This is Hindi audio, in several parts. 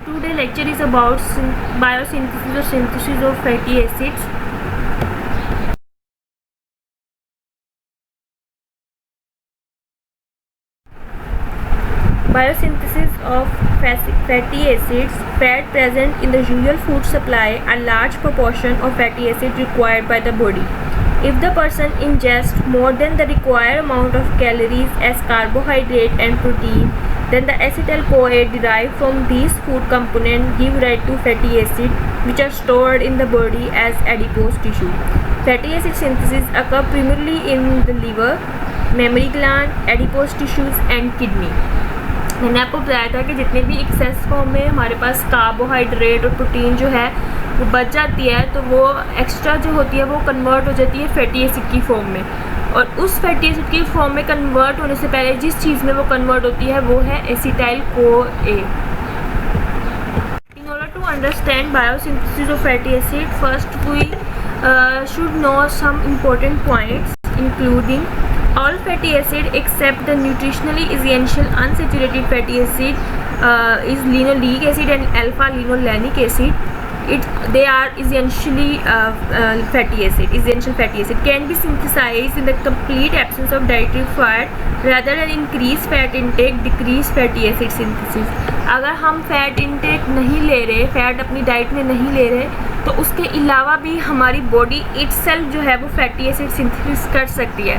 Today lecture is about biosynthesis or synthesis of fatty acids. Biosynthesis of fatty acids. Fat present in the usual food supply, a large proportion of fatty acid required by the body. If the person ingests more than the required amount of calories as carbohydrate and protein, then the acetyl-CoA derived from these food components give rise to fatty acids, which are stored in the body as adipose tissue. Fatty acid synthesis occurs primarily in the liver, mammary gland, adipose tissues and kidney. मैंने आपको बताया था कि जितने भी एक्सेस फॉर्म में हमारे पास कार्बोहाइड्रेट और प्रोटीन जो है वो बच जाती है, तो वो एक्स्ट्रा जो होती है वो कन्वर्ट हो जाती है फैटी एसिड की फॉर्म में, और उस फैटी एसिड की फॉर्म में कन्वर्ट होने से पहले जिस चीज़ में वो कन्वर्ट होती है वो है एसिटाइल-CoA. In order to understand biosynthesis of fatty acid, first we should know some important points, including all fatty acid except the nutritionally essential unsaturated fatty acid is linoleic acid and alpha-linolenic acid. They are essentially essential fatty acid can be synthesized in the complete absence of dietary fat rather than increase fat intake, decrease fatty acid synthesis. अगर हम फैट इंटेक नहीं ले रहे, फैट अपनी डाइट में नहीं ले रहे, तो उसके अलावा भी हमारी बॉडी इटसेल्फ जो है वो फैटी एसिड सिंथेसिस कर सकती है,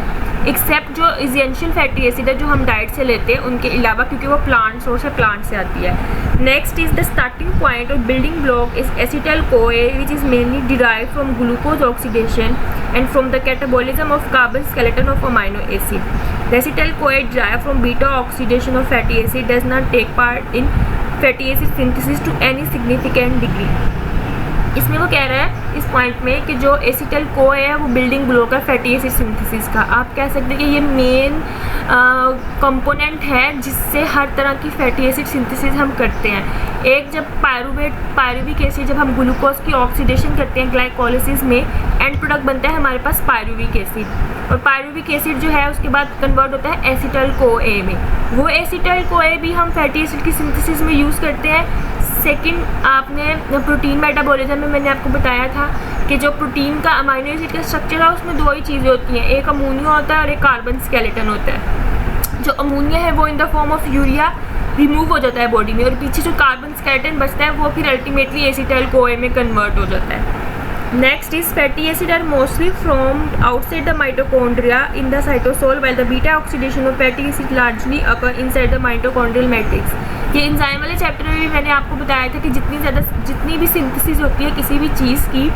एक्सेप्ट जो एसेंशियल फैटी एसिड है जो हम डाइट से लेते हैं उनके अलावा, क्योंकि वो प्लांट सोर्स है, प्लांट से आती है. Next is the starting point और building block is acetyl CoA which is mainly derived from glucose oxidation and from the catabolism of carbon skeleton of amino acid. The acetyl-CoA derived from beta oxidation of fatty acid does not take part in fatty acid synthesis to any significant degree. इसमें वो कह रहा है इस पॉइंट में कि जो एसिटाइल-CoA है वो बिल्डिंग ब्लॉक है फैटी एसिड सिंथेसिस का. आप कह सकते हैं कि ये मेन कंपोनेंट है जिससे हर तरह की फैटी एसिड सिंथेसिस हम करते हैं. एक जब पायरुविक एसिड, जब हम ग्लूकोज की ऑक्सीडेशन करते हैं ग्लाइकोलिसिस में, एंड प्रोडक्ट बनता है हमारे पास पायरुविक एसिड, और पायरुविक एसिड जो है उसके बाद कन्वर्ट होता है एसिटाइल-CoA में. वो एसिटाइल-CoA भी हम फैटी एसिड की सिंथेसिस में यूज़ करते हैं. सेकंड, आपने प्रोटीन मेटाबॉलिज्म में मैंने आपको बताया था कि जो प्रोटीन का अमीनो एसिड का स्ट्रक्चर है उसमें दो ही चीज़ें होती हैं, एक अमोनिया होता है और एक कार्बन स्केलेटन होता है. जो अमोनिया है वो in the form of urea remove हो जाता है बॉडी में, और पीछे जो कार्बन स्केलेटन बचता है वो फिर अल्टीमेटली एसिटाइल-CoA में कन्वर्ट हो जाता है. Next is fatty acid are mostly formed outside the mitochondria in the cytosol, while the beta oxidation of fatty acid largely occur inside the mitochondrial matrix. ये एंजाइम वाले चैप्टर में भी मैंने आपको बताया था कि जितनी भी सिंथेसिस होती है किसी भी चीज़ की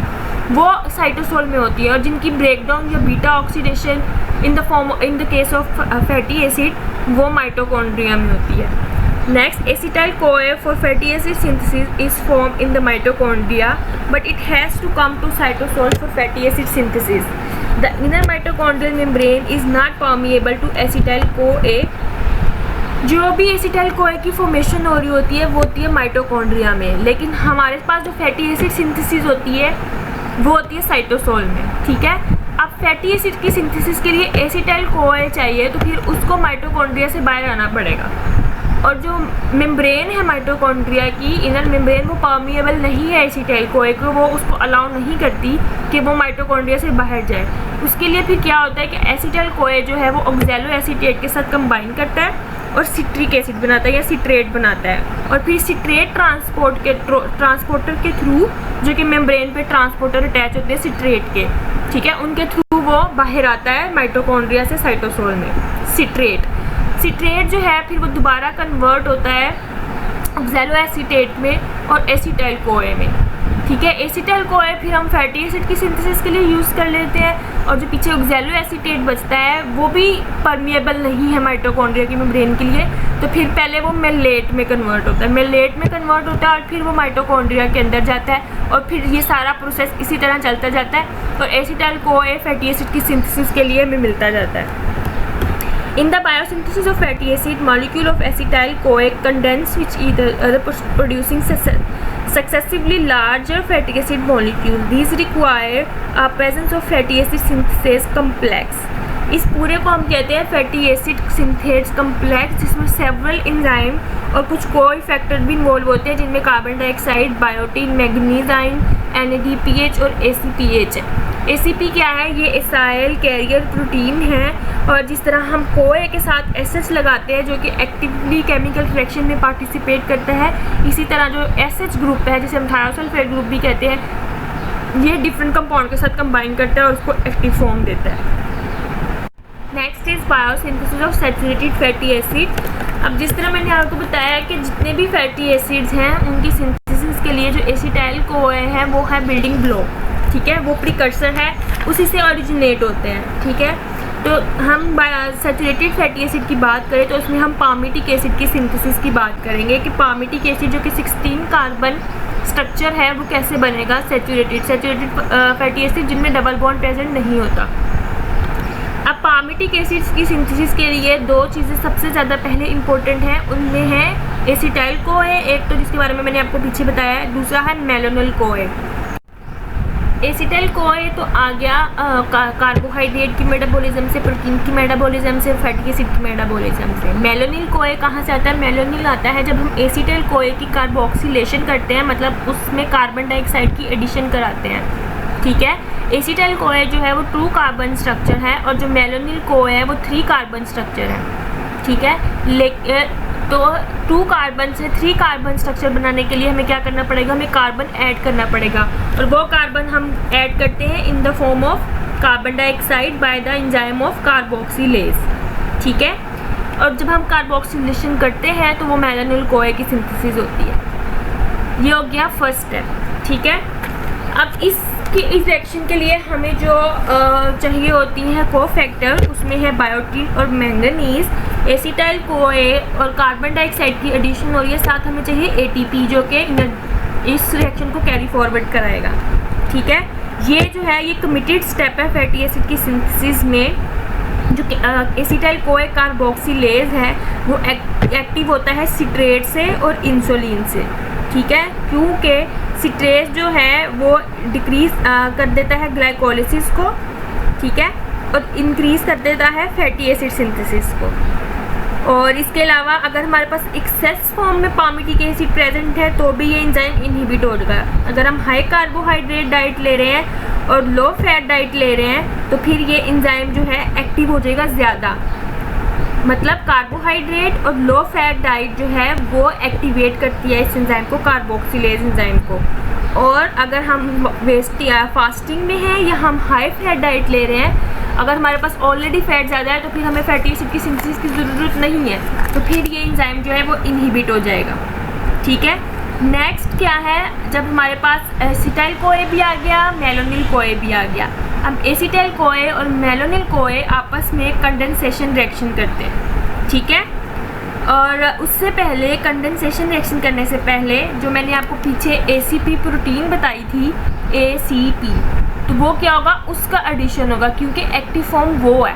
वो साइटोसोल में होती है, और जिनकी ब्रेकडाउन या beta oxidation in the case of fatty acid वो माइटोकॉन्ड्रिया में होती है. Next, acetyl-CoA for fatty acid synthesis is formed in the mitochondria, but it has to come to cytosol for fatty acid synthesis. The inner mitochondrial membrane is not permeable to acetyl-CoA. जो भी एसिटाइल-CoA की फॉर्मेशन हो रही होती है वो होती है माइटोकॉन्ड्रिया में, लेकिन हमारे पास जो फैटी एसिड सिंथेसिस होती है वो होती है साइटोसोल में. ठीक है, अब फैटी एसिड की सिंथेसिस के लिए एसिटाइल-CoA चाहिए, तो फिर उसको माइटोकॉन्ड्रिया से बाहर आना पड़ेगा, और जो मेम्ब्रेन है माइटोकॉन्ड्रिया की इनर मेम्ब्रेन वो परमिएबल नहीं है एसिटाइल-CoA को, वो उसको अलाउ नहीं करती कि वो माइटोकॉन्ड्रिया से बाहर जाए. उसके लिए फिर क्या होता है कि एसिटाइल-CoA जो है वो ऑक्सैलो एसीटेट के साथ कंबाइन करता है और सिट्रिक एसिड बनाता है या सिट्रेट बनाता है, और फिर सिट्रेट ट्रांसपोर्टर के थ्रू, जो कि मेम्ब्रेन पे ट्रांसपोर्टर अटैच होते हैं सिट्रेट के, ठीक है, उनके थ्रू वो बाहर आता है माइटोकॉन्ड्रिया से साइटोसोल में. सिट्रेट जो है फिर वो दोबारा कन्वर्ट होता है ऑक्सैलो एसीटेट में और एसिटाइल-CoA में. ठीक है, एसिटाइल-CoA फिर हम फैटी एसिड की सिंथेसिस के लिए यूज़ कर लेते हैं, और जो पीछे ऑक्सैलो एसीटेट बचता है वो भी परमिएबल नहीं है माइटोकॉन्ड्रिया की मेम्ब्रेन के लिए, तो फिर पहले वो मेलेट में कन्वर्ट होता है, और फिर वो माइटोकॉन्ड्रिया के अंदर जाता है, और फिर ये सारा प्रोसेस इसी तरह चलता जाता है, और एसिटाइल-CoA फैटी एसिड की सिंथेसिस के लिए हमें मिलता जाता है. In the biosynthesis of fatty acid, molecule of acetyl-CoA condense with each other producing successively larger fatty acid molecules. These require a presence of fatty acid synthesis complex. इस पूरे को हम कहते हैं फैटी एसिड सिंथेज कम्प्लेक्स, जिसमें सेवरल एंजाइम और कुछ कोई फैक्टर भी इन्वॉल्व होते हैं, जिनमें carbon dioxide, biotin, manganese ion, NADPH और ACPH है। ACP क्या है? ये एसाइल कैरियर प्रोटीन है, और जिस तरह हम कोए के साथ SH लगाते हैं जो कि एक्टिवली केमिकल रिएक्शन में पार्टिसिपेट करता है, इसी तरह जो SH ग्रुप है जिसे हम थायोसल्फेट ग्रुप भी कहते हैं, ये डिफरेंट कंपाउंड के साथ कंबाइन करता है और उसको एक्टिव फॉर्म देता है। Next is biosynthesis of saturated fatty acid. अब जिस तरह मैंने आपको बताया कि जितने भी फैटी एसिड्स हैं उनकी सिंथेसिस के लिए जो एसिटाइल कोए है वो है बिल्डिंग ब्लॉक, ठीक है, वो प्रिकर्सर है, उसी से ओरिजिनेट होते हैं, ठीक है। तो हम सैचुरेटेड फैटी एसिड की बात करें तो उसमें हम पामिटिक एसिड की सिंथेसिस की बात करेंगे कि पामिटिक एसिड जो कि 16 कार्बन स्ट्रक्चर है वो कैसे बनेगा सैचुरेटेड फैटी एसिड जिनमें डबल बॉन्ड प्रेजेंट नहीं होता। अब पामिटिक एसिड्स की सिंथेसिस के लिए दो चीज़ें सबसे ज़्यादा पहले इंपॉर्टेंट हैं, उनमें है एसिटाइल कोए, एक तो जिसके बारे में मैंने आपको पीछे बताया है, दूसरा है मेलोनिल कोए। एसिटाइल कोए तो आ गया कार्बोहाइड्रेट की मेटाबॉलिज्म से, प्रोटीन की मेटाबॉलिज्म से, फैटी एसिड की मेटाबॉलिज्म से। मेलोनिल कोए कहाँ से आता है? मेलोनिल आता है जब हम एसिटाइल कोए की कार्बोक्सिलेशन करते हैं, मतलब उसमें कार्बन डाइऑक्साइड की एडिशन कराते हैं, ठीक है। एसिटाइल कोए जो है वो 2 कार्बन स्ट्रक्चर है और जो मेलोनिल कोए है वो 3 कार्बन स्ट्रक्चर है, ठीक है। तो 2 कार्बन से 3 कार्बन स्ट्रक्चर बनाने के लिए हमें क्या करना पड़ेगा? हमें कार्बन ऐड करना पड़ेगा, और वो कार्बन हम ऐड करते हैं in the form of carbon dioxide by the enzyme of carboxylase, ठीक है। और जब हम कार्बोक्सिलेशन करते हैं तो वो मेलोनिल कोए की सिंथेसिस होती है। ये हो गया फर्स्ट स्टेप, ठीक है। अब इस रिएक्शन के लिए हमें जो चाहिए होती है कोफैक्टर, उसमें है बायोटीन और मैंगनीज। एसिटाइल कोए और कार्बन डाइऑक्साइड की एडिशन हो रही है, साथ हमें चाहिए ATP जो कि इस रिएक्शन को कैरी फॉरवर्ड कराएगा, ठीक है। ये जो है ये कमिटेड स्टेप है फैटी एसिड की सिंथेसिस में। जो एसिटाइल कोए कार्बोक्सिलेज है वो एक्टिव होता है सिट्रेट से और इंसुलिन से, ठीक है, क्योंकि सिट्रेट जो है वो डिक्रीज कर देता है ग्लाइकोलिसिस को, ठीक है, और इंक्रीज कर देता है फैटी एसिड सिंथेसिस को। और इसके अलावा अगर हमारे पास एक्सेस फॉर्म में पामिटिक एसिड प्रेजेंट है तो भी ये एंजाइम इनहिबिट होगा। अगर हम हाई कार्बोहाइड्रेट डाइट ले रहे हैं और लो फैट डाइट ले रहे हैं तो फिर ये एंजाइम जो है एक्टिव हो जाएगा ज़्यादा, मतलब कार्बोहाइड्रेट और लो फैट डाइट जो है वो एक्टिवेट करती है इस एंजाइम को, कार्बोक्सिलेज एंजाइम को। और अगर हम फास्टिंग में हैं या हम हाई फैट डाइट ले रहे हैं, अगर हमारे पास ऑलरेडी फैट ज़्यादा है तो फिर हमें फैटी एसिड की सिंथेसिस की ज़रूरत नहीं है, तो फिर ये एंजाइम जो है वो इनहिबिट हो जाएगा, ठीक है। नेक्स्ट क्या है? जब हमारे पास एसिटाइल कोए भी आ गया, मेलोनिल कोए भी आ गया। अब एसिटाइल कोए और मेलोनिल कोए आपस में कंडेंसेशन रिएक्शन करते हैं, ठीक है। और उससे पहले कंडेंसेशन रिएक्शन करने से पहले जो मैंने आपको पीछे ACP प्रोटीन बताई थी, ACP, तो वो क्या होगा? उसका एडिशन होगा, क्योंकि एक्टिव फॉर्म वो है,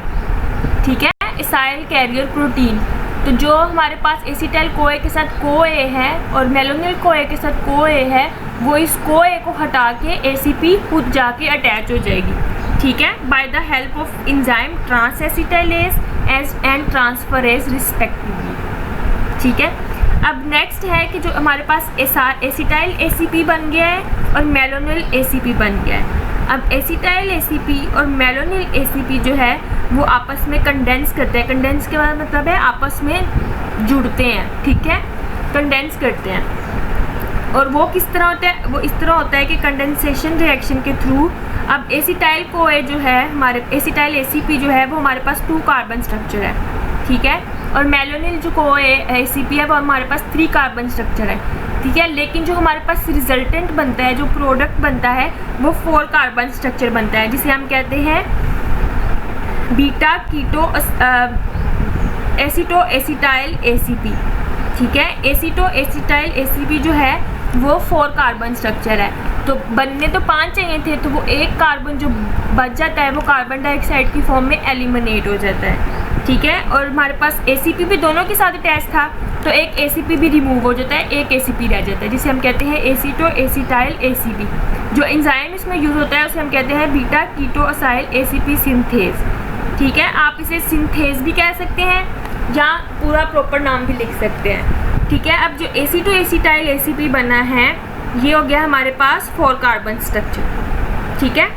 ठीक है, एसाइल कैरियर प्रोटीन। तो जो हमारे पास एसिटाइल कोए के साथ कोए है और मेलोनिल कोए के साथ कोए है, वो इस कोए को हटा के ACP खुद जाके अटैच हो जाएगी, ठीक है, by the help of enzyme transacetylase and transferase respectively, ठीक है। अब नेक्स्ट है कि जो हमारे पास एसिटाइल ACP बन गया है और मेलोनिल ACP बन गया है। अब एसिटाइल ACP और मेलोनिल ACP जो है वो आपस में कंडेंस करते हैं। कंडेंस के बाद मतलब है आपस में जुड़ते हैं, ठीक है, कंडेंस करते हैं। और वो किस तरह होता है? वो इस तरह होता है कि कंडेंसेशन रिएक्शन के थ्रू अब एसिटाइल कोए जो है हमारे एसिटाइल ACP जो है वो हमारे पास 2 कार्बन स्ट्रक्चर है, ठीक है, और मेलोनिल जो कोए ACP है वो हमारे पास 3 कार्बन स्ट्रक्चर है, ठीक है। लेकिन जो हमारे पास रिजल्टेंट बनता है, जो प्रोडक्ट बनता है, वो 4 कार्बन स्ट्रक्चर बनता है, जिसे हम कहते हैं बीटा कीटो एसिटो एसिटाइल ACP, ठीक है। एसिटो एसिटाइल ACP जो है वो 4 कार्बन स्ट्रक्चर है। तो बनने तो 5 चाहिए थे, तो वो 1 कार्बन जो बच जाता है वो कार्बन डाइऑक्साइड की फॉर्म में एलिमिनेट हो जाता है, ठीक है। और हमारे पास ACP भी दोनों के साथ अटैच था, तो एक ACP भी रिमूव हो जाता है, एक ACP रह जाता है, जिसे हम कहते हैं एसिटो एसिटाइल ACP। जो एंजाइम इसमें यूज़ होता है उसे हम कहते हैं beta keto acyl ACP synthase, ठीक है, आप इसे सिंथेज भी कह सकते हैं या पूरा प्रॉपर नाम भी लिख सकते हैं। ठीक है, अब जो एसीटोएसीटाइल एसीपी बना है ये हो गया हमारे पास 4 कार्बन स्ट्रक्चर। ठीक है,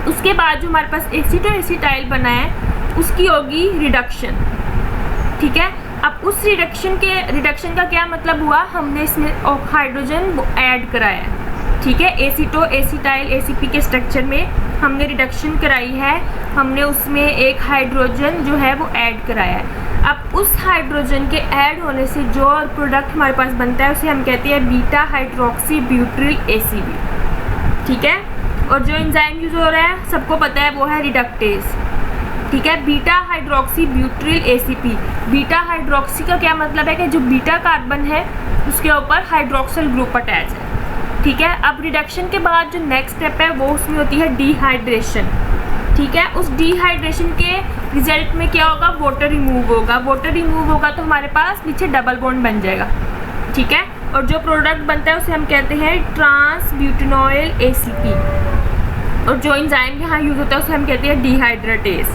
उसके बाद जो हमारे पास एसीटोएसीटाइल बना है उसकी होगी रिडक्शन। ठीक है, अब उस रिडक्शन का क्या मतलब हुआ, हमने इसमें हाइड्रोजन ऐड कराया है। ठीक है, एसीटोएसीटाइल एसीपी के स्ट्रक्चर में हमने रिडक्शन कराई है, हमने उसमें एक हाइड्रोजन जो है वो ऐड कराया है। अब उस हाइड्रोजन के ऐड होने से जो प्रोडक्ट हमारे पास बनता है उसे हम कहते हैं बीटा हाइड्रोक्सी ब्यूट्रिल एसीपी। ठीक है, और जो एंजाइम यूज हो रहा है सबको पता है वो है रिडक्टेज। ठीक है, beta hydroxy butyryl ACP. Beta hydroxy का क्या मतलब है कि जो बीटा कार्बन है उसके ऊपर हाइड्रोक्सिल ग्रुप अटैच है। ठीक है, अब रिडक्शन के बाद जो नेक्स्ट स्टेप है वो उसमें होती है डिहाइड्रेशन। ठीक है, उस डिहाइड्रेशन के रिजल्ट में क्या होगा, वाटर रिमूव होगा। वाटर रिमूव होगा तो हमारे पास पीछे डबल बॉन्ड बन जाएगा। ठीक है, और जो प्रोडक्ट बनता है उसे हम कहते हैं ट्रांस ब्यूटेनॉइल एसीपी, और जो एंजाइम यहाँ यूज होता है उसे हम कहते हैं डिहाइड्रेटेज।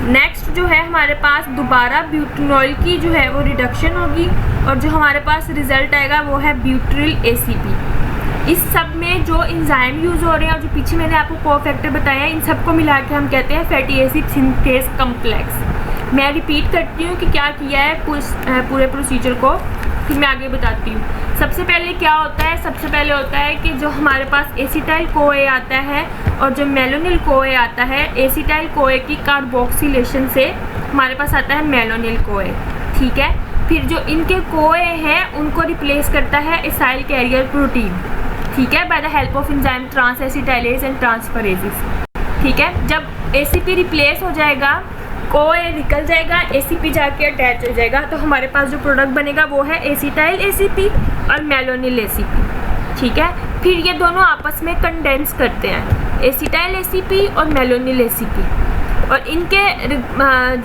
नेक्स्ट जो है हमारे पास दोबारा ब्यूटेनॉइल की जो है वो रिडक्शन होगी और जो हमारे पास रिजल्ट आएगा वो है ब्यूट्रिल एसीपी। इस सब में जो एंजाइम यूज हो रहे हैं और जो पीछे मैंने आपको कोफैक्टर बताया है इन सबको मिला के हम कहते हैं फैटी एसिड सिंथेज कम्प्लेक्स। मैं रिपीट करती हूँ कि क्या किया है पूरे प्रोसीजर को, फिर मैं आगे बताती हूँ। सबसे पहले क्या होता है, सबसे पहले होता है कि जो हमारे पास एसिटाइल कोए आता है और जो मेलोनिल कोए आता है, एसिटाइल कोए की कार्बोक्सिलेशन से हमारे पास आता है मेलोनिल कोए। ठीक है, फिर जो इनके कोए हैं उनको रिप्लेस करता है एसाइल कैरियर प्रोटीन। ठीक है, by the help of enzyme trans acetylase and transferases. ठीक है, जब एसीपी रिप्लेस हो जाएगा, कोए निकल जाएगा, एसीपी जाके अटैच हो जाएगा, तो हमारे पास जो प्रोडक्ट बनेगा वो है एसिटाइल एसीपी और मेलोनिल एसीपी। ठीक है, फिर ये दोनों आपस में कंडेंस करते हैं, एसिटाइल एसीपी और मेलोनिल एसीपी, और इनके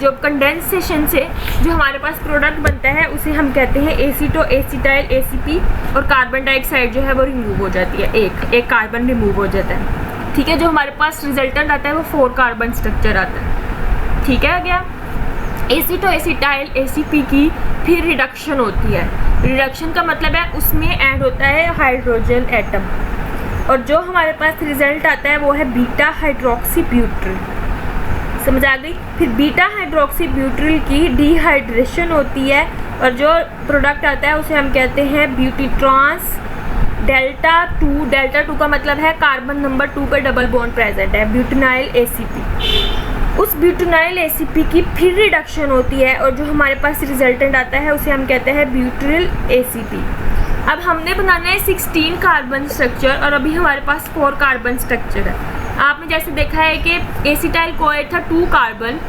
जो कंडेंसेशन से जो हमारे पास प्रोडक्ट बनता है उसे हम कहते हैं एसीटोएसीटाइल एसीपी, और कार्बन डाइऑक्साइड जो है वो रिमूव हो जाती है, एक कार्बन रिमूव हो जाता है। ठीक है, जो हमारे पास रिजल्टेंट आता है वो 4 कार्बन स्ट्रक्चर आता है। ठीक है, गया एसीटोएसीटाइल एसीपी की फिर रिडक्शन होती है। रिडक्शन का मतलब है उसमें ऐड होता है हाइड्रोजन एटम, और जो हमारे पास रिजल्ट आता है वो है बीटा हाइड्रोक्सी ब्यूट्रिल। समझ आ गई। फिर बीटा हाइड्रोक्सी ब्यूट्रिल की डिहाइड्रेशन होती है और जो प्रोडक्ट आता है उसे हम कहते हैं ब्यूटी ट्रांस डेल्टा 2। डेल्टा 2 का मतलब है कार्बन नंबर 2 पे डबल बॉन्ड प्रेजेंट है, ब्यूटेनाइल एसीपी। उस ब्यूटेनाइल एसीपी की फिर रिडक्शन होती है और जो हमारे पास रिजल्टेंट आता है उसे हम कहते हैं ब्यूट्रिल एसीपी। अब हमने बनाना है 16 कार्बन स्ट्रक्चर और अभी हमारे पास 4 कार्बन स्ट्रक्चर है। आपने जैसे देखा है कि एसिटाइल कोए था 2 कार्बन,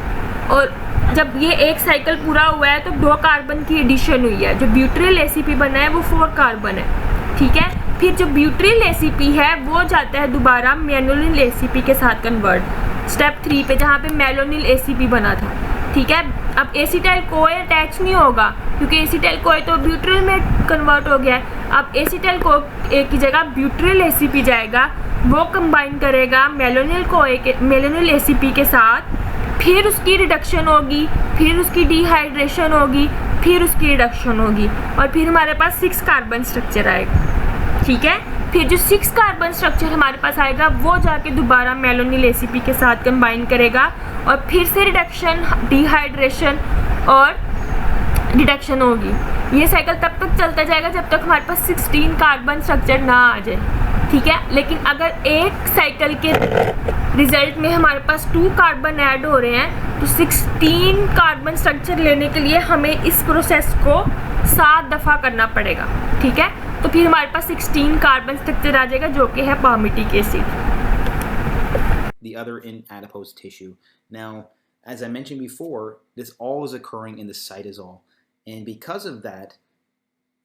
और जब ये एक साइकिल पूरा हुआ है तो 2 कार्बन की एडिशन हुई है। जो ब्यूट्रिल एसीपी बना है वो 4 कार्बन है। ठीक है, फिर जो ब्यूट्रिल एसीपी है वो जाता है दोबारा मेलोनिल एसीपी के साथ कन्वर्ट स्टेप 3 पे, जहाँ पे मेलोनिल एसीपी बना था। ठीक है, अब एसिटाइल कोए अटैच नहीं होगा क्योंकि एसिटाइल कोए तो ब्यूट्रिल में कन्वर्ट हो गया है। अब एसिटाइल कोए की जगह ब्यूट्रिल एसीपी जाएगा, वो कंबाइन करेगा मेलोनिल एसीपी के साथ, फिर उसकी रिडक्शन होगी, फिर उसकी डिहाइड्रेशन होगी, फिर उसकी रिडक्शन होगी, और फिर हमारे पास 6 कार्बन स्ट्रक्चर आएगा। ठीक है, फिर जो 6 कार्बन स्ट्रक्चर हमारे पास आएगा वो जाके दोबारा मेलोनिल एसीपी के साथ कंबाइन करेगा और फिर से रिडक्शन, डिहाइड्रेशन और रिडक्शन होगी। ये साइकिल तब तक चलता जाएगा जब तक हमारे पास 16 कार्बन स्ट्रक्चर ना आ जाए। ठीक है, लेकिन अगर एक साइकिल के रिजल्ट में हमारे पास 2 कार्बन ऐड हो रहे हैं तो 16 कार्बन स्ट्रक्चर लेने के लिए हमें इस प्रोसेस को 7 दफ़ा करना पड़ेगा। ठीक है, तो फिर हमारे पास 16 कार्बन स्ट्रक्चर आ जाएगा जो कि है palmitic acid. The other in adipose tissue. Now, as I mentioned before, this all is occurring in the cytosol, and because of that,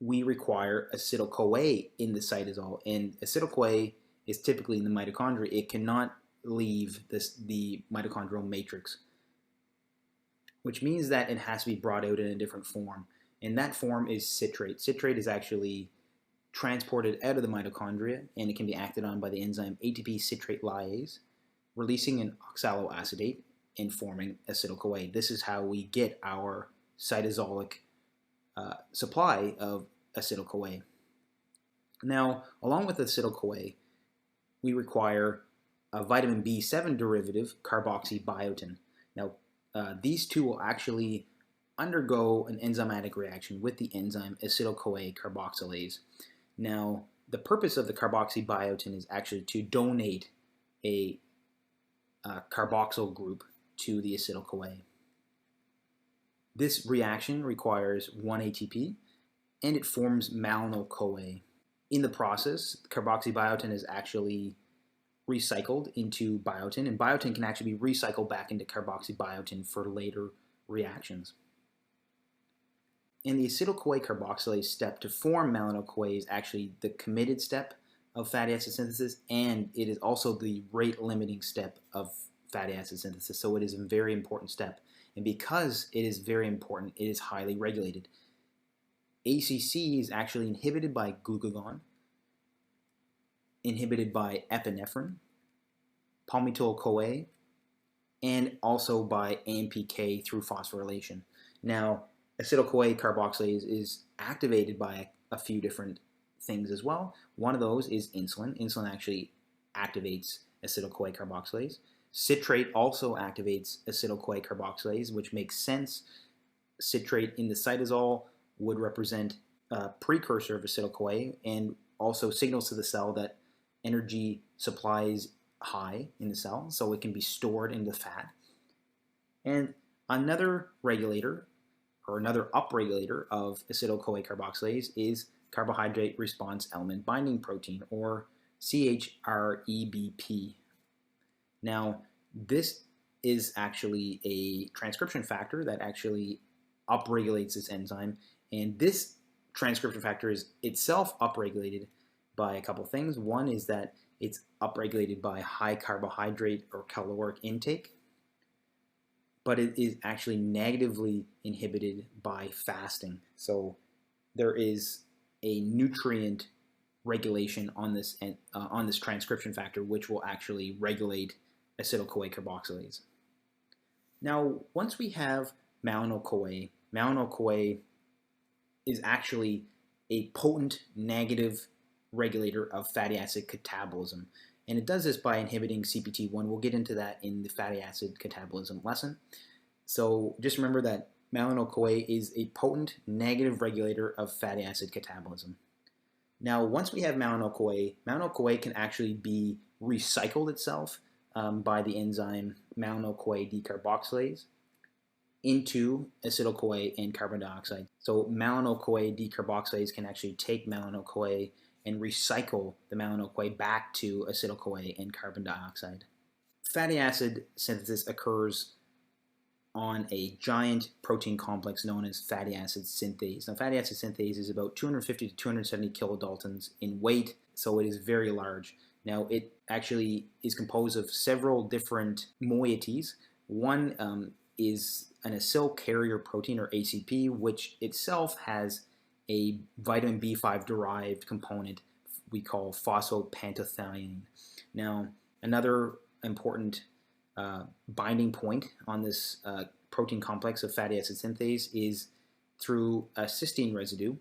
we require acetyl-CoA in the cytosol, and acetyl-CoA is typically in the mitochondria. It cannot leave the mitochondrial matrix, which means that it has to be brought out in a different form, and that form is citrate. Citrate is actually transported out of the mitochondria, and it can be acted on by the enzyme ATP citrate lyase, releasing an oxaloacetate, in forming acetyl-CoA. This is how we get our cytosolic supply of acetyl-CoA. Now, along with acetyl-CoA, we require a vitamin B7 derivative, carboxybiotin. Now, these two will actually undergo an enzymatic reaction with the enzyme acetyl-CoA carboxylase. Now, the purpose of the carboxybiotin is actually to donate a carboxyl group to the acetyl-CoA. This reaction requires 1 ATP, and it forms malonyl-CoA. In the process, carboxybiotin is actually recycled into biotin, and biotin can actually be recycled back into carboxybiotin for later reactions. And the acetyl-CoA carboxylase step to form malonyl-CoA is actually the committed step of fatty acid synthesis, and it is also the rate-limiting step of fatty acid synthesis, so it is a very important step. And because it is very important, it is highly regulated. ACC is actually inhibited by glucagon, inhibited by epinephrine, palmitoyl-CoA, and also by AMPK through phosphorylation. Now, acetyl-CoA carboxylase is activated by a few different things as well. One of those is insulin. Insulin actually activates acetyl-CoA carboxylase. Citrate also activates acetyl-CoA carboxylase, which makes sense. Citrate in the cytosol would represent a precursor of acetyl-CoA and also signals to the cell that energy supply is high in the cell, so it can be stored in the fat. And another regulator, or another upregulator of acetyl-CoA carboxylase is carbohydrate response element binding protein, or ChREBP. Now, this is actually a transcription factor that actually upregulates this enzyme, and this transcription factor is itself upregulated by a couple things. One is that it's upregulated by high carbohydrate or caloric intake, but it is actually negatively inhibited by fasting. So there is a nutrient regulation on this transcription factor, which will actually regulate acetyl-CoA carboxylase. Now, once we have malonyl-CoA, malonyl-CoA is actually a potent negative regulator of fatty acid catabolism. And it does this by inhibiting CPT1. We'll get into that in the fatty acid catabolism lesson. So just remember that malonyl-CoA is a potent negative regulator of fatty acid catabolism. Now, once we have malonyl-CoA, malonyl-CoA can actually be recycled itself by the enzyme malonyl-CoA decarboxylase into acetyl-CoA and carbon dioxide. So malonyl-CoA decarboxylase can actually take malonyl-CoA and recycle the malonyl-CoA back to acetyl-CoA and carbon dioxide. Fatty acid synthesis occurs on a giant protein complex known as fatty acid synthase. Now, fatty acid synthase is about 250 to 270 kilodaltons in weight, so it is very large. Now, it actually is composed of several different moieties. One is an acyl carrier protein, or ACP, which itself has a vitamin B5 derived component we call phosphopantothionein. Now, another important binding point on this protein complex of fatty acid synthase is through a cysteine residue,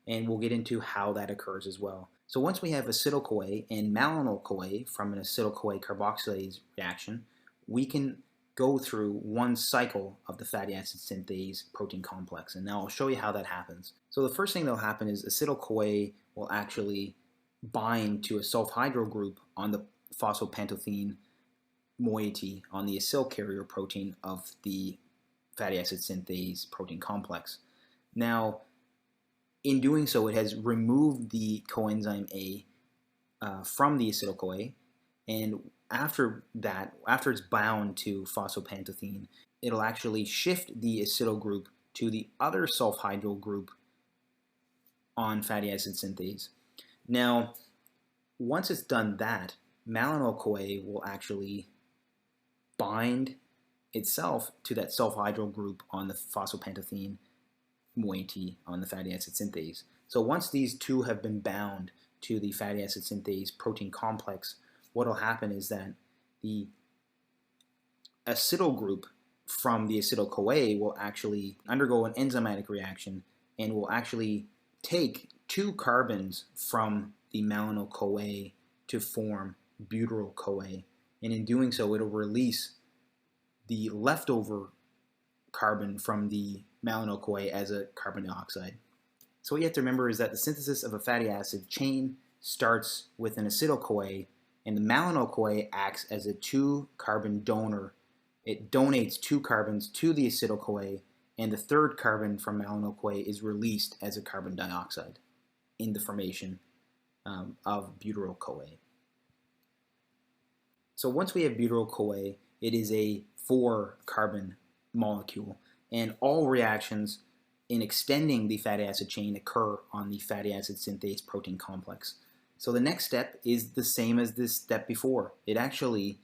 and we'll get into how that occurs as well. So once we have acetyl-CoA and malonyl-CoA from an acetyl-CoA carboxylase reaction, we can go through one cycle of the fatty acid synthase protein complex, and now I'll show you how that happens. So the first thing that will happen is acetyl-CoA will actually bind to a sulfhydryl group on the phosphopantothene moiety on the acyl carrier protein of the fatty acid synthase protein complex. Now, in doing so, it has removed the coenzyme A from the acetyl-CoA, and after that, after it's bound to phosphopantothene, it'll actually shift the acetyl group to the other sulfhydryl group on fatty acid synthase. Now, once it's done that, malonyl-CoA will actually bind itself to that sulfhydryl group on the phosphopantothene moiety on the fatty acid synthase. So once these two have been bound to the fatty acid synthase protein complex, what will happen is that the acetyl group from the acetyl-CoA will actually undergo an enzymatic reaction and will actually take 2 carbons from the malonyl-CoA to form butyryl-CoA. And in doing so, it'll release the leftover carbon from the malonyl-CoA as a carbon dioxide. So what you have to remember is that the synthesis of a fatty acid chain starts with an acetyl-CoA, and the malonyl-CoA acts as a 2-carbon donor. It donates 2 carbons to the acetyl-CoA, and the 3rd carbon from malonyl-CoA is released as a carbon dioxide in the formation of butyryl-CoA. So once we have butyryl-CoA, it is a 4-carbon molecule, and all reactions in extending the fatty acid chain occur on the fatty acid synthase protein complex. So the next step is the same as this step before. It actually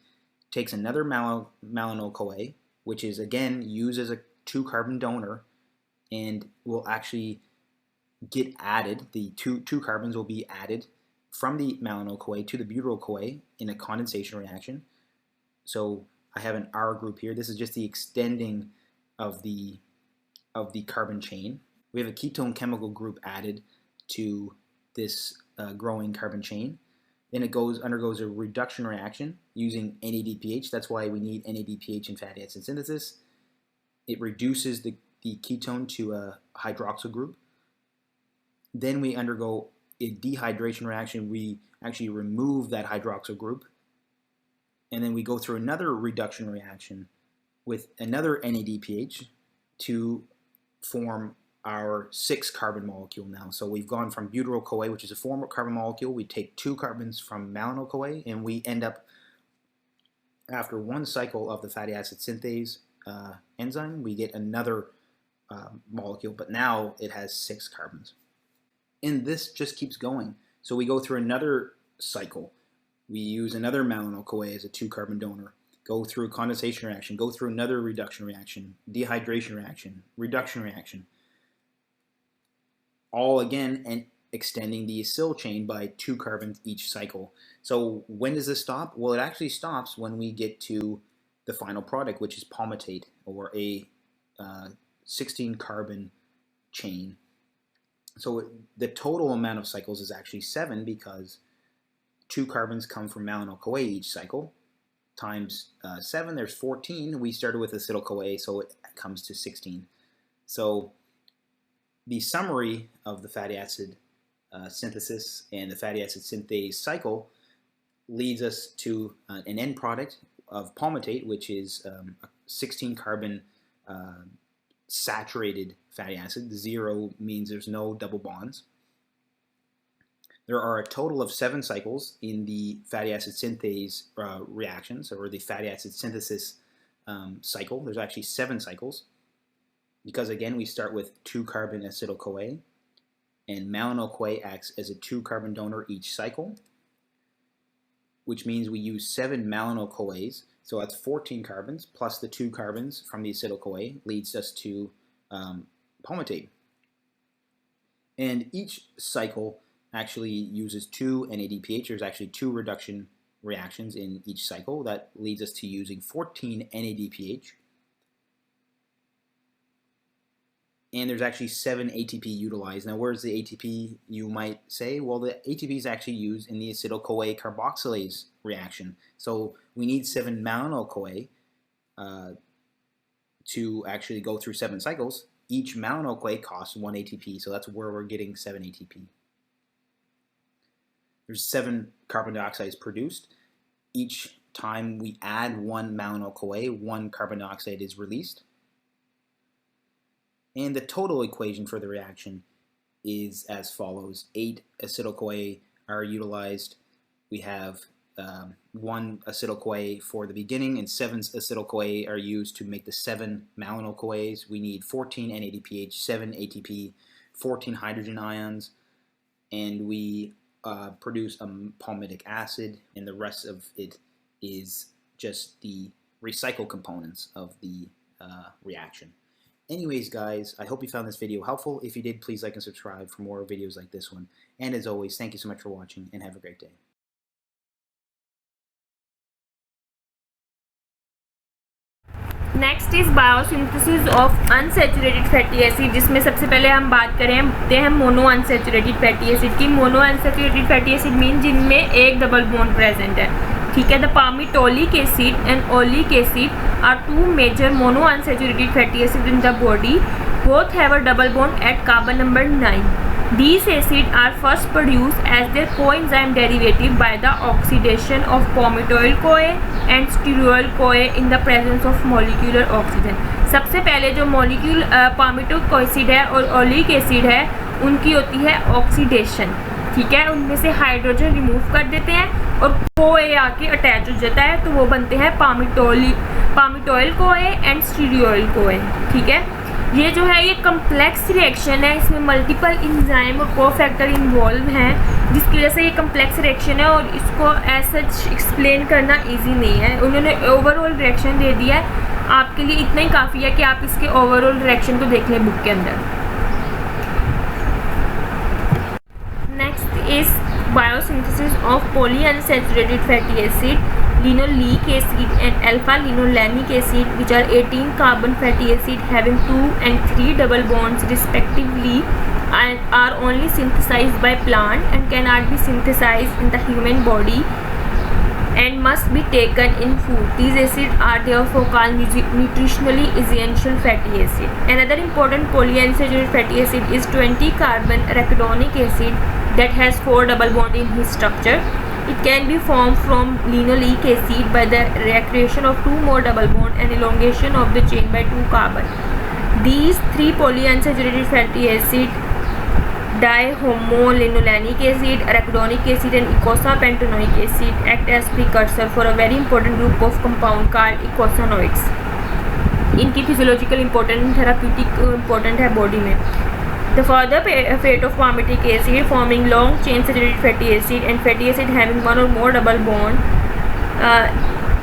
takes another malonyl-CoA, which is again used as a 2-carbon donor, and will actually get added. The two carbons will be added from the malonyl-CoA to the butyryl-CoA in a condensation reaction. So I have an R group here. This is just the extending of the carbon chain. We have a ketone chemical group added to this growing carbon chain. Then it undergoes a reduction reaction using NADPH. That's why we need NADPH in fatty acid synthesis. It reduces the ketone to a hydroxyl group. Then we undergo a dehydration reaction. We actually remove that hydroxyl group. And then we go through another reduction reaction with another NADPH to form our 6-carbon molecule now. So we've gone from butyryl-CoA, which is a 4-carbon molecule. We take 2 carbons from malonyl-CoA, and we end up, after 1 cycle of the fatty acid synthase enzyme, we get another molecule, but now it has 6 carbons. And this just keeps going. So we go through another cycle. We use another malonyl-CoA as a 2-carbon donor, go through a condensation reaction, go through another reduction reaction, dehydration reaction, reduction reaction, all again and extending the acyl chain by 2 carbons each cycle. So when does this stop? Well, it actually stops when we get to the final product, which is palmitate, or a 16-carbon chain. So the total amount of cycles is actually 7, because 2 carbons come from malonyl-CoA each cycle, times 7, there's 14. We started with acetyl-CoA, so it comes to 16. So the summary of the fatty acid synthesis and the fatty acid synthase cycle leads us to an end product of palmitate, which is a 16-carbon saturated fatty acid. 0 means there's no double bonds. There are a total of 7 cycles in the fatty acid synthase reactions, or the fatty acid synthesis cycle. There's actually 7 cycles, because again we start with 2-carbon acetyl-CoA, and malonyl-CoA acts as a 2-carbon donor each cycle, which means we use 7 malonyl-CoAs. So that's 14 carbons plus the 2 carbons from the acetyl-CoA leads us to palmitate. And each cycle actually uses 2 NADPH. There's actually 2 reduction reactions in each cycle. That leads us to using 14 NADPH. And there's actually 7 ATP utilized. Now, where's the ATP, you might say? Well, the ATP is actually used in the acetyl-CoA carboxylase reaction. So we need 7 malonyl-CoA to actually go through 7 cycles. Each malonyl-CoA costs 1 ATP, so that's where we're getting 7 ATP. There's 7 carbon dioxides produced. Each time we add 1 malonyl-CoA, 1 carbon dioxide is released. And the total equation for the reaction is as follows. 8 acetyl-CoA are utilized. We have 1 acetyl-CoA for the beginning, and 7 acetyl-CoA are used to make the 7 malonyl-CoAs. We need 14 NADPH, 7 ATP, 14 hydrogen ions, and we produce a palmitic acid, and the rest of it is just the recycled components of the reaction. Anyways, guys, I hope you found this video helpful. If you did, please like and subscribe for more videos like this one. And as always, thank you so much for watching, and have a great day. Next is biosynthesis of unsaturated fatty acid, जिसमें सबसे पहले हम बात करते हैं मोनो अनसैचुरेटेड फैटी एसिड की। Mono unsaturated fatty acid mean जिनमें एक डबल बॉन्ड प्रेजेंट है, ठीक है। The palmitoleic acid and oleic acid are two major mono unsaturated fatty acid in the body, both have a double bond at carbon number 9. These acids are first produced as their coenzyme derivative by the oxidation of palmitoyl-CoA and stearoyl-CoA in the presence of molecular oxygen. सबसे पहले जो मॉलिक्यूल पामिटोइक एसिड है और ओलिक एसिड है उनकी होती है ऑक्सीडेशन, ठीक है। उनमें से हाइड्रोजन रिमूव कर देते हैं और CoA आके अटैच हो जाता है, तो वो बनते हैं पामिटोइल-CoA एंड स्टीरियोइल-CoA, ठीक है। ये जो है ये कम्प्लेक्स रिएक्शन है, इसमें मल्टीपल इंजाइम और कोफैक्टर इन्वॉल्व हैं, जिसकी वजह से ये कम्प्लेक्स रिएक्शन है और इसको एज सच एक्सप्लेन करना इजी नहीं है। उन्होंने ओवरऑल रिएक्शन दे दिया है, आपके लिए इतना ही काफ़ी है कि आप इसके ओवरऑल रिएक्शन को देख लें बुक के अंदर। Next is biosynthesis of polyunsaturated fatty acid, linoleic acid and alpha linolenic acid, which are 18 carbon fatty acid having 2 and 3 double bonds respectively, and are only synthesized by plant and cannot be synthesized in the human body and must be taken in food. These acids are therefore called nutritionally essential fatty acid. Another important polyunsaturated fatty acid is 20 carbon arachidonic acid that has 4 double bond in its structure. It can be formed from linoleic acid by the recreation of 2 more double bond and elongation of the chain by 2 carbon. These 3 polyunsaturated fatty acid, dihomolinolenic acid, arachidonic acid and eicosapentaenoic acid, act as precursor for a very important group of compound called eicosanoids. इनकी फिजियोलॉजिकल इम्पोर्टेंट, थेराप्यूटिक इम्पोर्टेंट है बॉडी में। The further fate of palmitic acid forming long chain saturated fatty acid and fatty acid having 1 or more double bond,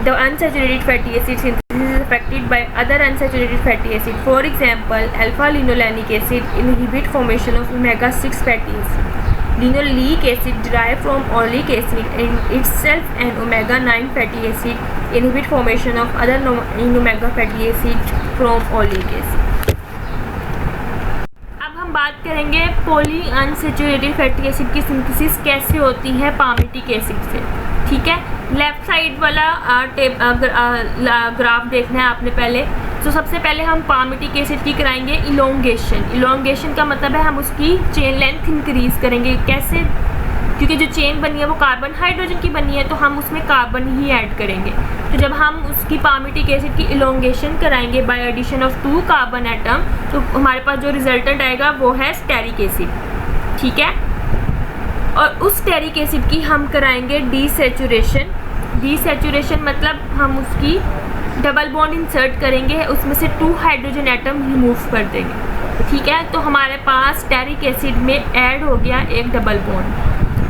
the unsaturated fatty acid synthesis is affected by other unsaturated fatty acid. For example, alpha linolenic acid inhibit formation of omega-6 fatty acid. Linoleic acid derived from oleic acid in itself and omega-9 fatty acid inhibit formation of other non-omega fatty acid from oleic acid. बात करेंगे पॉली अनसैचुरेटेड फैटी एसिड की सिंथेसिस कैसे होती है पामिटिक एसिड से, ठीक है। लेफ्ट साइड वाला ग्राफ देखना है आपने पहले। तो सबसे पहले हम पामिटिक एसिड की कराएंगे इलोंगेशन। इलोंगेशन का मतलब है हम उसकी चेन लेंथ इंक्रीज करेंगे। कैसे? क्योंकि जो चेन बनी है वो कार्बन हाइड्रोजन की बनी है, तो हम उसमें कार्बन ही ऐड करेंगे। तो जब हम उसकी पामिटिक एसिड की इलोंगेशन कराएंगे by addition of 2 carbon atom, तो हमारे पास जो रिजल्टेंट आएगा वो है स्टेरिक एसिड, ठीक है। और उस स्टेरिक एसिड की हम कराएंगे डीसैचुरेशन। डीसैचुरेशन मतलब हम उसकी डबल बॉन्ड इंसर्ट करेंगे, उसमें से 2 हाइड्रोजन एटम रिमूव कर देंगे, ठीक है। तो हमारे पास स्टेरिक एसिड में ऐड हो गया एक डबल बॉन्ड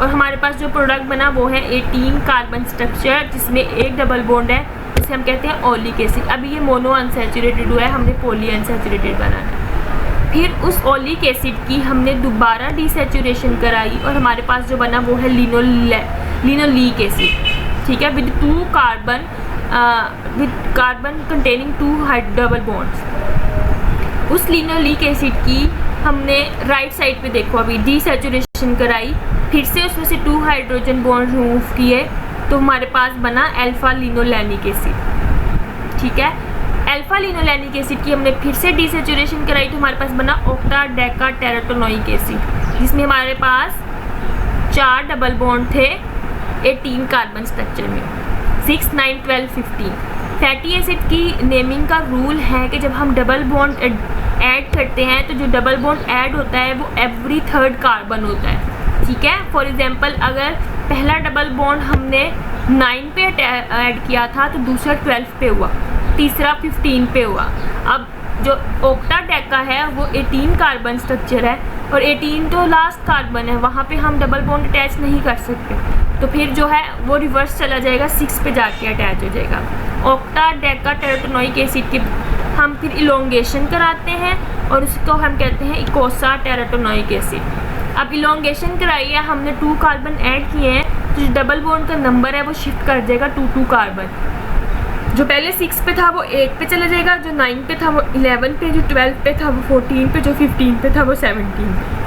और हमारे पास जो प्रोडक्ट बना वो है 18 कार्बन स्ट्रक्चर जिसमें एक डबल बॉन्ड है, जिसे हम कहते हैं ओलिक एसिड। अभी ये मोनो अनसैचुरेटेड हुआ है, हमने पॉली अनसैचुरेटेड बनाना। फिर उस ओलिक एसिड की हमने दोबारा डीसैचुरेशन कराई और हमारे पास जो बना वो है लिनोलीक एसिड, ठीक है, with 2 carbon containing 2 double bonds. उस लिनोलीक एसिड की हमने राइट साइड पे देखो अभी डीसैचुरेशन कराई, फिर से उसमें से 2 हाइड्रोजन बॉन्ड रिमूव किए, तो हमारे पास बना अल्फा लिनोलेनिक एसिड, ठीक है। अल्फा लिनोलेनिक एसिड की हमने फिर से डीसैचुरेशन कराई, तो हमारे पास बना ऑक्टा डेका टेराटोनोइक एसिड, जिसमें हमारे पास 4 डबल बॉन्ड थे 18 कार्बन स्ट्रक्चर में, 6, 9, 12, 15। फैटी एसिड की नेमिंग का रूल है कि जब हम डबल बॉन्ड ऐड करते हैं तो जो डबल बॉन्ड ऐड होता है वो एवरी 3rd कार्बन होता है, ठीक है। फॉर एग्जांपल अगर पहला डबल बॉन्ड हमने 9 पे ऐड किया था तो दूसरा 12 पे हुआ, तीसरा 15 पे हुआ। अब जो ऑक्टा डेका है वो 18 कार्बन स्ट्रक्चर है और 18 तो लास्ट कार्बन है, वहाँ पे हम डबल बॉन्ड अटैच नहीं कर सकते, तो फिर जो है वो रिवर्स चला जाएगा, 6 पे जाके अटैच हो जाएगा। ऑक्टा डेका टेराटोनोइक एसिड के हम फिर इलोंगेशन कराते हैं और उसको हम कहते हैं इकोसा टेराटोनोइक एसिड। अब इलोंगेशन कराई है, हमने 2 कार्बन ऐड किए हैं, तो जो डबल बॉन्ड का नंबर है वो शिफ्ट कर देगा 2 कार्बन, जो पहले 6 पे था वो 8 पे चला जाएगा, जो 9 पे था वो 11 पे, जो 12 पे था वो 14 पे, जो 15 पे था वो 17 पे।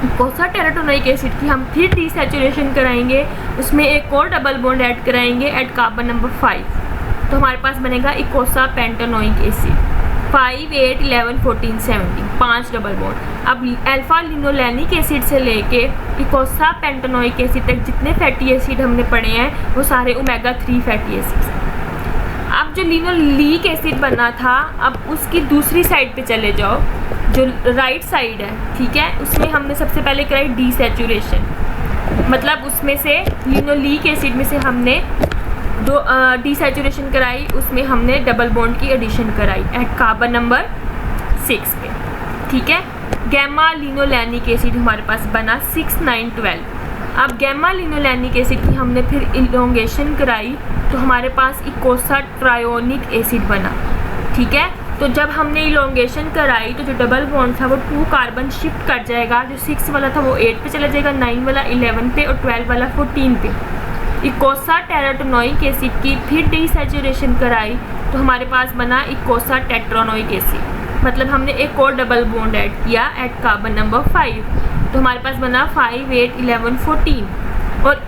इकोसा टेराटोनोइक एसिड की हम फिर डीसैचुरेशन कराएंगे, उसमें एक और डबल बॉन्ड ऐड कराएंगे एट कार्बन नंबर 5, तो हमारे पास बनेगा इकोसा पेंटानोइक एसिड 5, 8, 11, 14, 17, 5 डबल बॉन्ड। अब अल्फा लिनोलेनिक एसिड से लेके इकोसा पेंटानोइक एसिड तक जितने फैटी एसिड हमने पढ़े हैं वो सारे ओमेगा 3 फैटी एसिड्स हैं। अब जो लिनोलीक एसिड बना था, अब उसकी दूसरी साइड पे चले जाओ, जो राइट साइड है, ठीक है, उसमें हमने सबसे पहले कराई डीसैचुरेशन, मतलब उसमें से लिनोलीक एसिड में से हमने दो डीसैचुरेशन कराई, उसमें हमने डबल बॉन्ड की एडिशन कराई एट कार्बन नंबर 6 पे, ठीक है। गैमा लिनोलेनिक एसिड हमारे पास बना 6, 9, 12। अब गैमा लिनोलेनिक एसिड की हमने फिर इलोंगेशन कराई, तो हमारे पास इकोसा ट्रायोनिक एसिड बना, ठीक है। तो जब हमने इलोंगेशन कराई तो जो डबल बॉन्ड था वो 2 कार्बन शिफ्ट कर जाएगा, जो 6 वाला था वो 8 पे चला जाएगा, 9 वाला 11 पे और 12 वाला 14 पे। इकोसा टेराटोनोइक एसिड की फिर डीसैचुरेशन कराई तो हमारे पास बना इकोसा टेट्रानोइक एसिड, मतलब हमने एक और डबल बॉन्ड ऐड किया एट कार्बन नंबर 5, तो हमारे पास बना 5, 8, 11, 14। और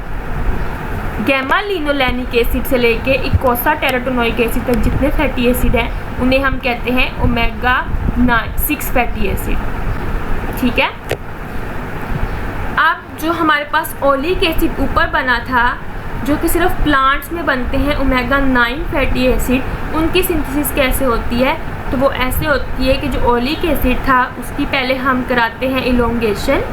गैमा लिनोलेनिक एसिड से लेके इकोसा टेराटोनोइक एसिड तक जितने फैटी एसिड हैं उन्हें हम कहते हैं ओमेगा 6 फैटी एसिड, ठीक है। अब जो हमारे पास ओलिक एसिड ऊपर बना था, जो कि सिर्फ प्लांट्स में बनते हैं, ओमेगा 9 फैटी एसिड, उनकी सिंथेसिस कैसे होती है? तो वो ऐसे होती है कि जो ओलिक एसिड था उसकी पहले हम कराते हैं इलोंगेशन,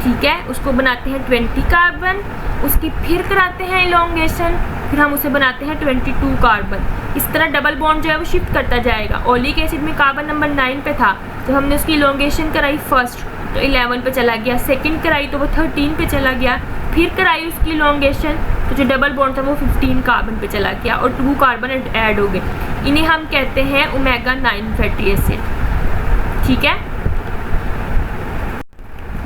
ठीक है, उसको बनाते हैं 20 कार्बन, उसकी फिर कराते हैं इलोंगेशन, फिर हम उसे बनाते हैं 22 कार्बन। इस तरह डबल बॉन्ड जो है वो शिफ्ट करता जाएगा। ओलिक एसिड में कार्बन नंबर 9 पे था, तो हमने उसकी इलोंगेशन कराई फर्स्ट तो 11 पे चला गया, सेकंड कराई तो वो 13 पे चला गया, फिर कराई उसकी इलोंगेशन तो जो डबल बॉन्ड था वो 15 कार्बन पे चला गया और 2 कार्बन ऐड हो गए। इन्हें हम कहते हैं ओमेगा 9 फैटी एसिड, ठीक है।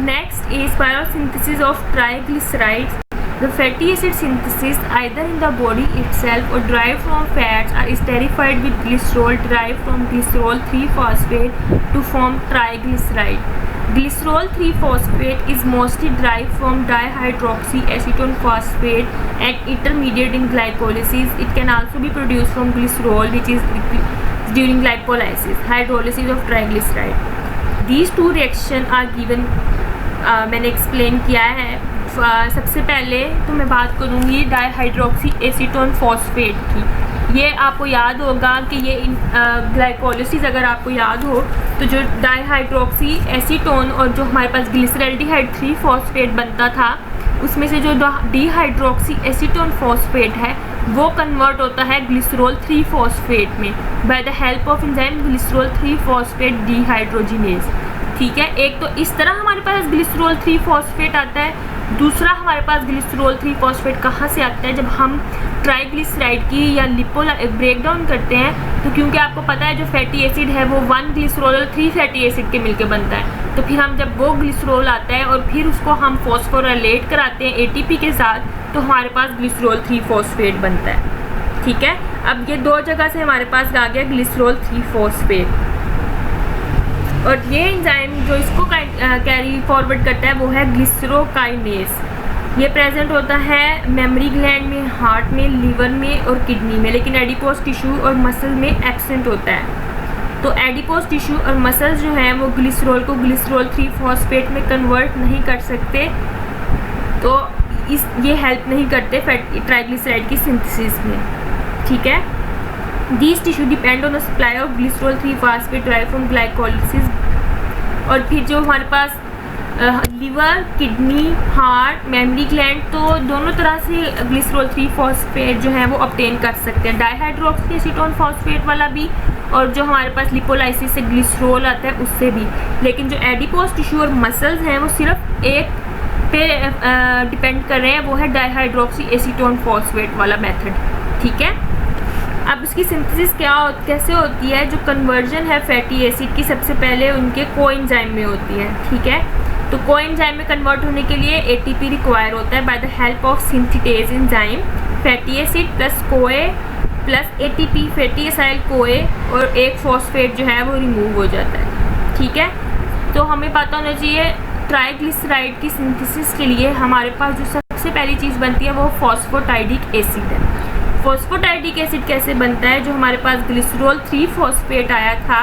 Next is biosynthesis of triglycerides. The fatty acid synthesis either in the body itself or derived from fats are esterified with glycerol derived from glycerol 3-phosphate to form triglyceride. Glycerol 3-phosphate is mostly derived from dihydroxyacetone phosphate and intermediate in glycolysis. It can also be produced from glycerol, which is during glycolysis, hydrolysis of triglyceride. These two reactions are given, मैंने एक्सप्लेन किया है। सबसे पहले तो मैं बात करूँगी डाईहाइड्रोक्सी एसीटोन फॉस्फेट की। ये आपको याद होगा कि ये ग्लाइकोलिसिस अगर आपको याद हो तो जो डाईहाइड्रोक्सी एसीटोन और जो हमारे पास ग्लिसरल्डिहाइड 3-फॉस्फेट बनता था उसमें से जो डीहाइड्रोक्सी एसीटोन फॉस्फेट है वो कन्वर्ट होता है ग्लिसरॉल 3-फॉस्फेट में by the help of enzyme glycerol three phosphate dehydrogenase, ठीक है। एक तो इस तरह हमारे पास ग्लिसरॉल 3-फॉस्फेट आता है, दूसरा हमारे पास ग्लिसरॉल 3-फॉस्फेट कहाँ से आता है? जब हम ट्राइग्लिसराइड की या ब्रेक डाउन करते हैं तो क्योंकि आपको पता है जो फैटी एसिड है वो 1 ग्लिसरॉल और 3 फैटी एसिड के मिलकर बनता है, तो फिर हम जब वो ग्लिसरॉल आता है और फिर उसको हम फॉस्फोराइलेट कराते हैं एटीपी के साथ तो हमारे पास ग्लिसरॉल 3-फॉस्फेट बनता है, ठीक है। अब ये दो जगह से हमारे पास आ गया ग्लिसरॉल 3-फॉस्फेट और ये एंजाइम जो इसको कैरी फॉरवर्ड करता है वो है ग्लिसरोकाइनेस। ये प्रेजेंट होता है मेमोरी ग्लैंड में, हार्ट में, लीवर में और किडनी में, लेकिन एडिपोज टिश्यू और मसल में एब्सेंट होता है। तो एडिपोज टिश्यू और मसल्स जो हैं वो ग्लिसरॉल को ग्लिसरॉल 3-फॉस्फेट में कन्वर्ट नहीं कर सकते, तो ये हेल्प नहीं करते ट्राइग्लिसराइड की सिंथेसिस में, ठीक है। These tissue depend on the supply of glycerol 3-phosphate derived from glycolysis। और फिर जो हमारे पास liver, kidney, heart, mammary gland, तो दोनों तरह से ग्लिसरॉल 3-फॉस्फेट जो है वो ऑब्टेन कर सकते हैं, डाईहाइड्रोक्सी एसीटोन फॉस्फेट वाला भी और जो हमारे पास लिपोलाइसिस से ग्लिसरॉल आता है उससे भी। लेकिन जो एडिपोज टिश्यू और मसल्स हैं वो सिर्फ एक पे डिपेंड कर रहे हैं, वो है डाईहाइड्रोक्सी एसीटोन फॉस्फेट वाला मेथड, ठीक है। अब इसकी सिंथेसिस कैसे होती है? जो कन्वर्जन है फैटी एसिड की सबसे पहले उनके कोएंजाइम में होती है, ठीक है। तो कोएंजाइम में कन्वर्ट होने के लिए एटीपी रिक्वायर होता है by the help of synthetase enzyme. Fatty acid plus कोए प्लस ATP फैटी एसाइल कोए और एक फॉस्फेट जो है वो रिमूव हो जाता है। ठीक है, तो हमें पता होना चाहिए ट्राइग्लिसराइड की सिंथेसिस के लिए हमारे पास जो सबसे पहली चीज़ बनती है वो फॉस्फोटाइडिक एसिड है। फॉस्फोटाइडिक एसिड कैसे बनता है? जो हमारे पास ग्लिसरॉल 3 फॉस्फेट आया था,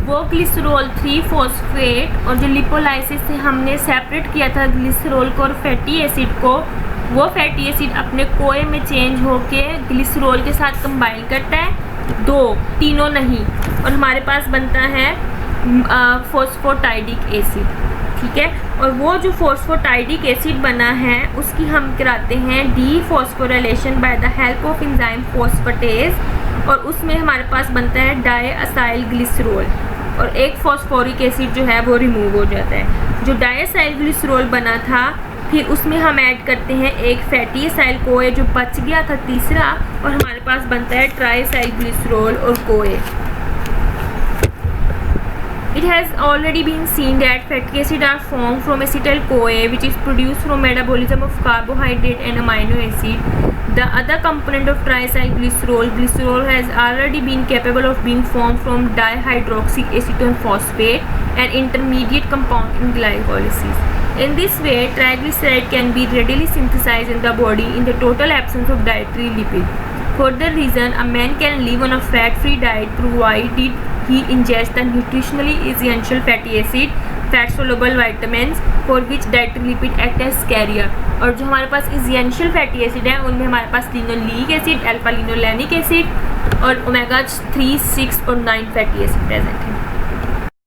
वो ग्लिसरॉल 3 फॉस्फेट और जो लिपोलाइसिस से हमने सेपरेट किया था ग्लिसरॉल को और फैटी एसिड को, वो फैटी एसिड अपने कोए में चेंज होके ग्लिसरॉल के साथ कंबाइन करता है, 2 तीनों नहीं, और हमारे पास बनता है फॉस्फोटाइडिक एसिड। ठीक है, और वो जो फॉस्फोटाइडिक एसिड बना है उसकी हम कराते हैं dephosphorylation bye the help of enzyme phosphatase, और उसमें हमारे पास बनता है डायअसाइल ग्लिसरॉल और एक फॉस्फोरिक एसिड जो है वो रिमूव हो जाता है। जो डायअसाइल ग्लिसरॉल बना था फिर उसमें हम ऐड करते हैं एक फैटी एसाइल कोए जो बच गया था तीसरा, और हमारे पास बनता है ट्राइसाइल ग्लिसरॉल और कोए। It has already been seen that fatty acids are formed from acetyl CoA, which is produced from metabolism of carbohydrate and amino acid. The other component of triacyl glycerol, glycerol has already been capable of being formed from dihydroxyacetone phosphate, an intermediate compound in glycolysis. In this way, triglyceride can be readily synthesized in the body in the total absence of dietary lipid. For the reason, a man can live on a fat-free diet provided he ingests the nutritionally essential fatty acid, fat-soluble vitamins, for which dietary lipid act as carrier. और जो हमारे पास essential fatty acid है उनमें हमारे पास linoleic acid, alpha linolenic acid और ओमेगा 3, 6 और 9 फैटी एसिड प्रेजेंट है।